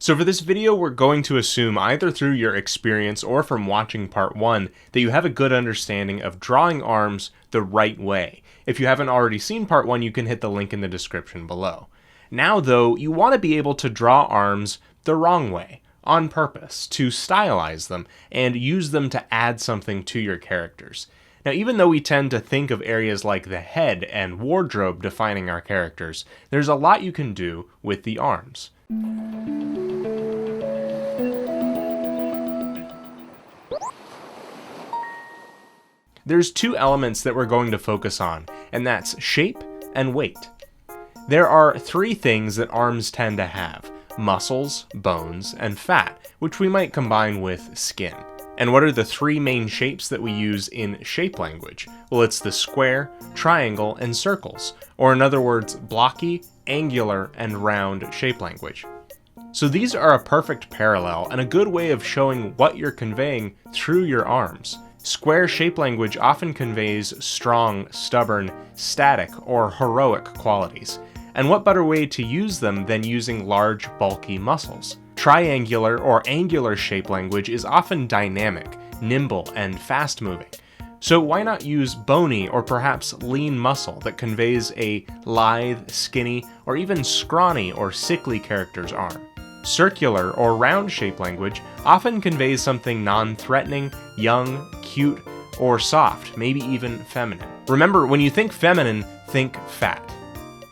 So for this video, we're going to assume either through your experience or from watching part 1 that you have a good understanding of drawing arms the right way. If you haven't already seen part 1, you can hit the link in the description below. Now though, you want to be able to draw arms the wrong way, on purpose, to stylize them and use them to add something to your characters. Now, even though we tend to think of areas like the head and wardrobe defining our characters, there's a lot you can do with the arms. There's two elements that we're going to focus on, and that's shape and weight. There are three things that arms tend to have: muscles, bones, and fat, which we might combine with skin. And what are the three main shapes that we use in shape language? Well, it's the square, triangle, and circles, or in other words, blocky, angular, and round shape language. So these are a perfect parallel and a good way of showing what you're conveying through your arms. Square shape language often conveys strong, stubborn, static, or heroic qualities. And what better way to use them than using large, bulky muscles? Triangular or angular shape language is often dynamic, nimble, and fast-moving. So why not use bony or perhaps lean muscle that conveys a lithe, skinny, or even scrawny or sickly character's arm? Circular or round shape language often conveys something non-threatening, young, cute, or soft, maybe even feminine. Remember, when you think feminine, think fat.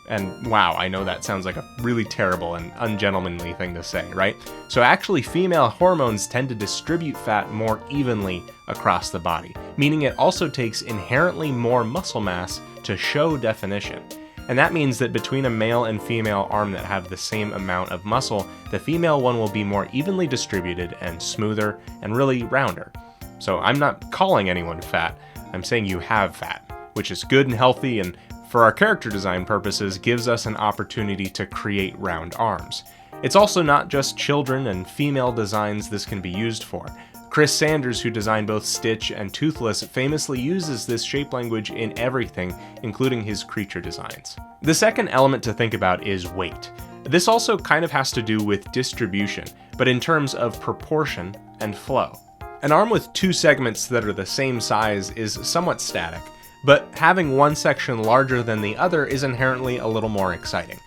And wow, I know that sounds like a really terrible and ungentlemanly thing to say, right? So actually, female hormones tend to distribute fat more evenly across the body, meaning it also takes inherently more muscle mass to show definition. And that means that between a male and female arm that have the same amount of muscle, the female one will be more evenly distributed and smoother and really rounder. So I'm not calling anyone fat, I'm saying you have fat, which is good and healthy, and for our character design purposes gives us an opportunity to create round arms. It's also not just children and female designs this can be used for. Chris Sanders, who designed both Stitch and Toothless, famously uses this shape language in everything, including his creature designs. The second element to think about is weight. This also kind of has to do with distribution, but in terms of proportion and flow. An arm with two segments that are the same size is somewhat static, but having one section larger than the other is inherently a little more exciting.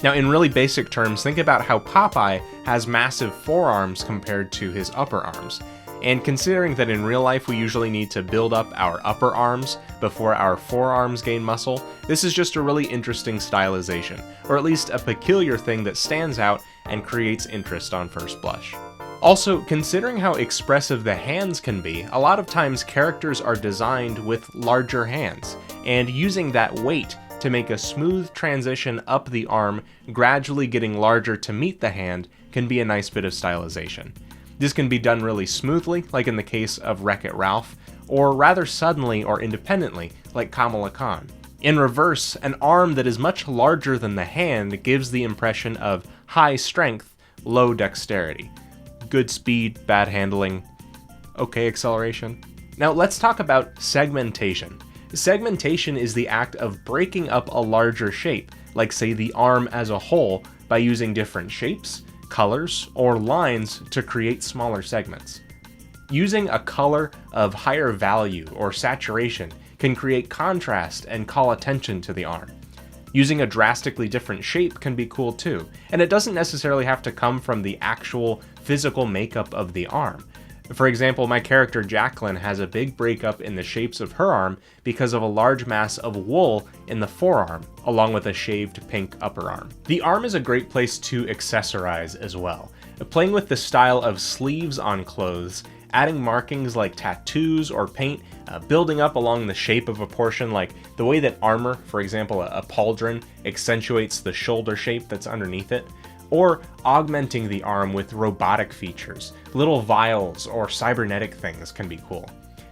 Now, in really basic terms, think about how Popeye has massive forearms compared to his upper arms. And considering that in real life we usually need to build up our upper arms before our forearms gain muscle, this is just a really interesting stylization, or at least a peculiar thing that stands out and creates interest on first blush. Also, considering how expressive the hands can be, a lot of times characters are designed with larger hands, and using that weight to make a smooth transition up the arm, gradually getting larger to meet the hand, can be a nice bit of stylization. This can be done really smoothly, like in the case of Wreck-It Ralph, or rather suddenly or independently, like Kamala Khan. In reverse, an arm that is much larger than the hand gives the impression of high strength, low dexterity. Good speed, bad handling, okay acceleration. Now let's talk about segmentation. Segmentation is the act of breaking up a larger shape, like say the arm as a whole, by using different shapes, colors, or lines to create smaller segments. Using a color of higher value or saturation can create contrast and call attention to the arm. Using a drastically different shape can be cool too, and it doesn't necessarily have to come from the actual physical makeup of the arm. For example, my character Jacqueline has a big breakup in the shapes of her arm because of a large mass of wool in the forearm, along with a shaved pink upper arm. The arm is a great place to accessorize as well. Playing with the style of sleeves on clothes, adding markings like tattoos or paint, building up along the shape of a portion like the way that armor, for example a pauldron, accentuates the shoulder shape that's underneath it, or augmenting the arm with robotic features, little vials or cybernetic things can be cool.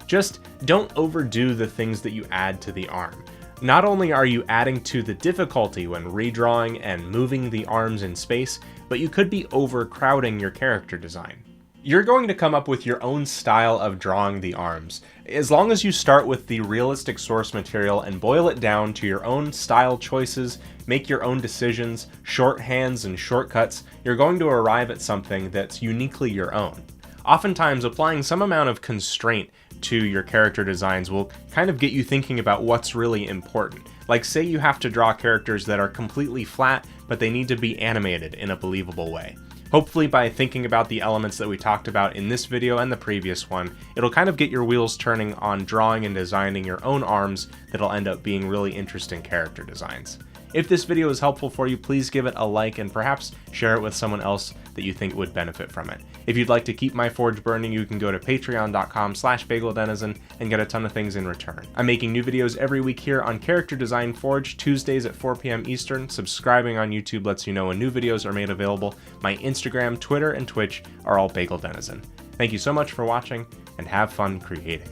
Just don't overdo the things that you add to the arm. Not only are you adding to the difficulty when redrawing and moving the arms in space, but you could be overcrowding your character design. You're going to come up with your own style of drawing the arms. As long as you start with the realistic source material and boil it down to your own style choices, make your own decisions, shorthands and shortcuts, you're going to arrive at something that's uniquely your own. Oftentimes, applying some amount of constraint to your character designs will kind of get you thinking about what's really important. Like, say you have to draw characters that are completely flat, but they need to be animated in a believable way. Hopefully, by thinking about the elements that we talked about in this video and the previous one, it'll kind of get your wheels turning on drawing and designing your own arms that'll end up being really interesting character designs. If this video is helpful for you, please give it a like and perhaps share it with someone else that you think would benefit from it. If you'd like to keep my forge burning, you can go to patreon.com/bageldenizen and get a ton of things in return. I'm making new videos every week here on Character Design Forge, Tuesdays at 4 p.m. Eastern. Subscribing on YouTube lets you know when new videos are made available. My Instagram, Twitter, and Twitch are all Bagel Denizen. Thank you so much for watching, and have fun creating.